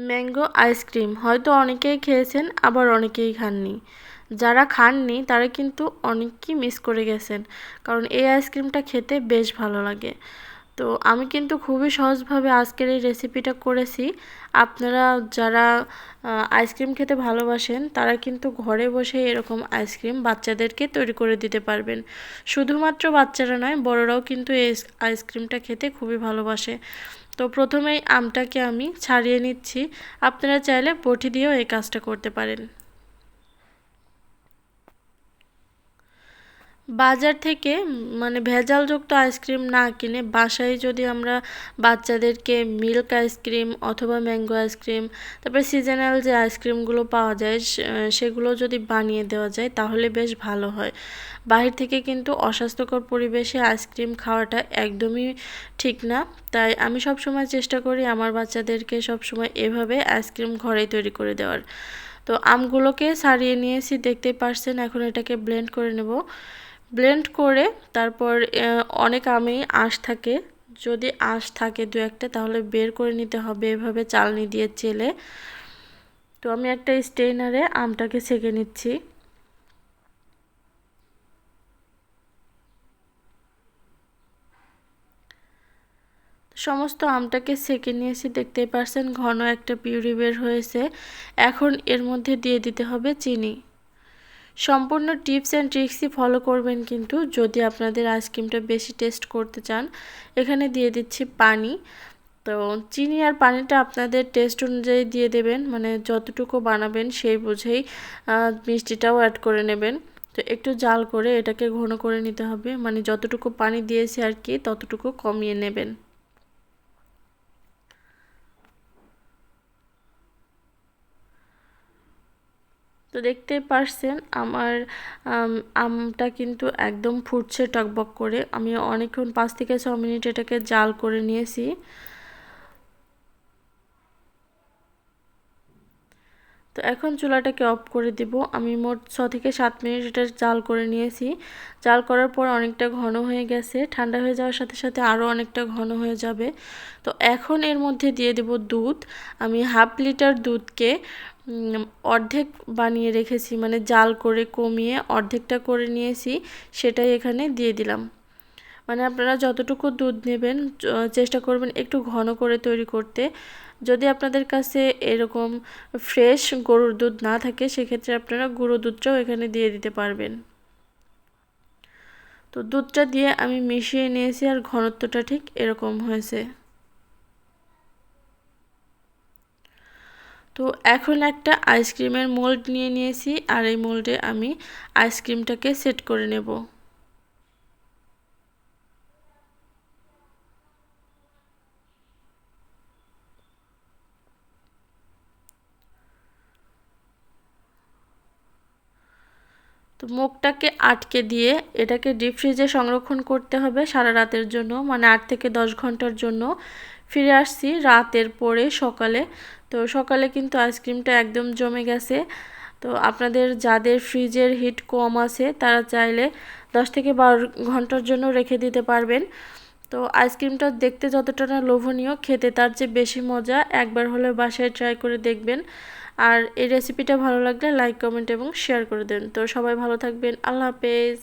Mango ice cream হয়তো অনেকেই খেয়েছেন, আবার অনেকেই খাননি। যারা খাননি তারা কিন্তু অনেকই মিস করে গেছেন, কারণ এই আইসক্রিমটা খেতে বেশ ভালো লাগে। তো আমি কিন্তু খুবই সহজভাবে আজকের এই রেসিপিটা করেছি। আপনারা যারা আইসক্রিম খেতে ভালোবাসেন তারা কিন্তু ঘরে বসে এরকম আইসক্রিম বাচ্চাদেরকে তৈরি করে দিতে পারবেন। শুধুমাত্র বাচ্চারা নয়, বড়রাও কিন্তু এই আইসক্রিমটা খেতে খুবই ভালোবাসে। তো প্রথমেই আমটাকে আমি ছাড়িয়ে নিচ্ছি। আপনারা চাইলে বটি দিয়েও এই কাজটা করতে পারেন। বাজার থেকে মানে ভেজালযুক্ত আইসক্রিম না কিনে বাসায় যদি আমরা বাচ্চাদেরকে মিল্ক আইসক্রিম অথবা ম্যাঙ্গো আইসক্রিম, তারপরে সিজনাল যে আইসক্রিমগুলো পাওয়া যায় সেগুলো যদি বানিয়ে দেওয়া যায় তাহলে বেশ ভালো হয়। বাহির থেকে কিন্তু অস্বাস্থ্যকর পরিবেশে আইসক্রিম খাওয়াটা একদমই ঠিক না। তাই আমি সবসময় চেষ্টা করি আমার বাচ্চাদেরকে সবসময় এভাবে আইসক্রিম ঘরেই তৈরি করে দেওয়ার। তো আমগুলোকে ছাড়িয়ে নিয়েছি, দেখতেই পারছেন। এখন এটাকে ব্লেন্ড করে নেব। ব্লেন্ড করে তারপর অনেক আমেই আঁশ থাকে, যদি আঁশ থাকে দু একটা তাহলে বের করে নিতে হবে এভাবে চালনি দিয়ে চেলে। তো আমি একটা স্ট্রেনারে আমটাকে ছেঁকে নিচ্ছি। সমস্ত আমটাকে ছেঁকে নিয়েছি, দেখতেই পারছেন ঘন একটা পিউরি বের হয়েছে। এখন এর মধ্যে দিয়ে দিতে হবে চিনি। সম্পূর্ণ টিপস অ্যান্ড ট্রিক্সই ফলো করবেন কিন্তু যদি আপনাদের আইসক্রিমটা বেশি টেস্ট করতে চান। এখানে দিয়ে দিচ্ছি পানি। তো চিনি আর পানিটা আপনাদের টেস্ট অনুযায়ী দিয়ে দেবেন, মানে যতটুকু বানাবেন সেই বুঝেই মিষ্টিটাও অ্যাড করে নেবেন। তো একটু জাল করে এটাকে ঘন করে নিতে হবে, মানে যতটুকু পানি দিয়েছি আর কি ততটুকু কমিয়ে নেবেন। তো দেখতেই পারছেন আমার আমটা কিন্তু একদম ফুটছে টকবক করে। আমি অনেকক্ষণ 5 থেকে 6 মিনিট এটাকে জাল করে নিয়েছি। তো এখন চুলাটাকে অফ করে দিব। আমি মোট 6 থেকে 7 মিনিট এটা জাল করে নিয়েছি। জাল করার পর অনেকটা ঘন হয়ে গেছে। ঠান্ডা হয়ে যাওয়ার সাথে সাথে আরও অনেকটা ঘন হয়ে যাবে। তো এখন এর মধ্যে দিয়ে দেব দুধ। আমি হাফ লিটার দুধকে অর্ধেক বানিয়ে রেখেছি, মানে জাল করে কমিয়ে অর্ধেকটা করে নিয়েছি, সেটাই এখানে দিয়ে দিলাম। মানে আপনারা যতটুকু দুধ নেবেন চেষ্টা করবেন একটু ঘন করে তৈরি করতে। যদি আপনাদের কাছে এরকম ফ্রেশ গরুর দুধ না থাকে সেক্ষেত্রে আপনারা গুঁড়ো দুধটাও এখানে দিয়ে দিতে পারবেন। তো দুধটা দিয়ে আমি মিশিয়ে নিয়েছি আর ঘনত্বটা ঠিক এরকম হয়েছে। তো এখন একটা আইসক্রিমের মোল্ড নিয়ে নিয়েছি আর এই মোল্ডে আমি আইসক্রিমটাকে সেট করে নেব। তো মুখটাকে আটকে দিয়ে এটাকে ডিপ ফ্রিজে সংরক্ষণ করতে হবে সারা রাতের জন্য, মানে 8 থেকে 10 ঘন্টার জন্য। ফিরে আসছি রাতের পরে সকালে। তো সকালে কিন্তু আইসক্রিমটা একদম জমে গেছে। তো আপনাদের যাদের ফ্রিজের হিট কম আছে তারা চাইলে 10 থেকে 12 ঘন্টার জন্য রেখে দিতে পারবেন। তো আইসক্রিমটা দেখতে যতটা না লোভনীয়, খেতে তার চেয়ে বেশি মজা। একবার হলে বাসায় ট্রাই করে দেখবেন। আর এই রেসিপিটা ভালো লাগলে লাইক কমেন্ট এবং শেয়ার করে দেন। তো সবাই ভালো থাকবেন। আল্লাহ হাফেজ।